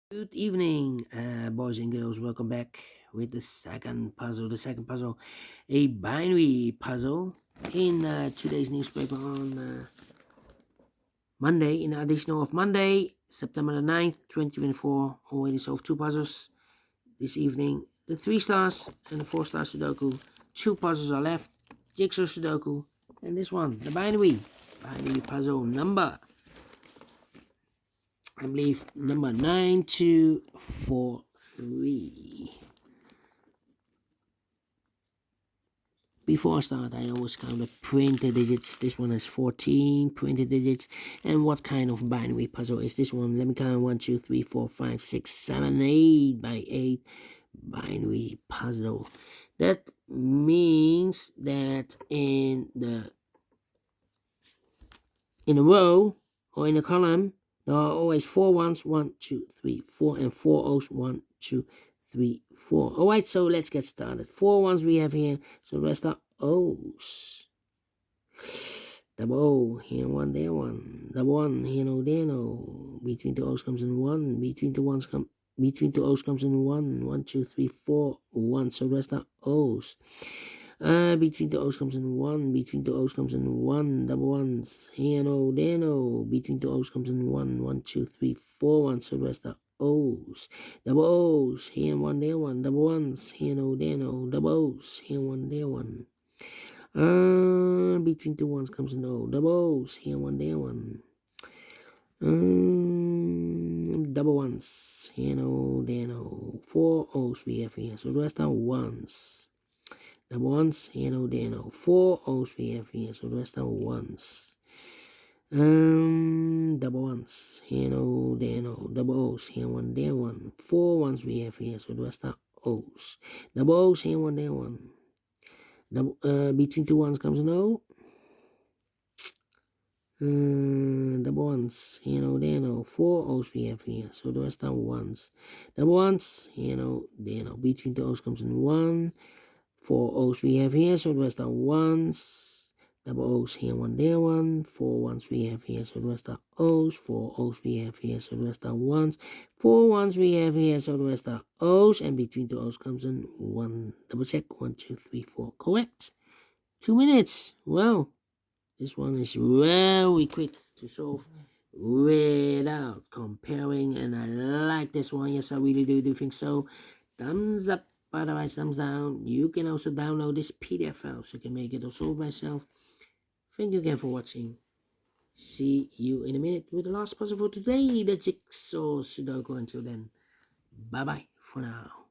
Good evening, boys and girls. Welcome back with the second puzzle. A binary puzzle in today's newspaper on Monday, in the edition of Monday, September the 9th, 2024. Already solved two puzzles this evening. The 3 stars and the 4-star Sudoku. Two puzzles are left. Jigsaw Sudoku and this one, the binary puzzle number, I believe, number 9243. Before I start, I always count the printed digits. This one has 14 printed digits. And what kind of binary puzzle is this one? Let me count. 1, 2, 3, 4, 5, 6, 7, 8 by 8 binary puzzle. That means that in a row or in a column, there are always 4 ones, 1, 2, 3, 4, and 4 O's, 1, 2, 3, 4. Alright, so let's get started. 4 ones we have here, so the rest are O's. Double O, here one, there one. Double one, here no, there no. Between the O's comes in 1. Between the O's comes in 1. 1, 2, 3, 4, 1. So the rest are O's. Between the O's comes in 1. Between the O's comes in 1. Double ones. Here no, there no. Between the O's comes in 1. 1, 2, 3, 4, 1. So the rest are O's. Double O's. Here one, there one. Double ones. Here no, there no. Double O's. Here one, there one. Between the ones comes an O. Double O's. Here one, there one. Double ones. Here no, there no. 4 O's we have here. So the rest are ones. Double ones. Here no, there no. 4 O's we have here. So the rest are ones. Double ones. Here no, there no. Double O's. Here one, there one. 4 ones we have here. So the rest are O's. Double O's. Here one, there one. Between two ones comes an O. Double ones, here no, there no. 4 O's we have here, so the rest are ones. Double ones, here no, there no. Between the O's comes in 1. 4 O's we have here, so the rest are ones. Double O's, here one, there one. 4 ones we have here, so the rest are O's. 4 O's we have here, so the rest are ones. 4 ones we have here, so the rest are O's. And between the O's comes in 1. Double check. 1, 2, 3, 4. Correct. 2 minutes. Well, this one is very quick to solve without comparing, and I like this one. Yes, I really do think so. Thumbs up, otherwise thumbs down. You can also download this PDF file so you can make it or solve myself. Thank you again for watching. See you in a minute with the last puzzle for today, the Jigsaw Sudoku. Until then, bye bye for now.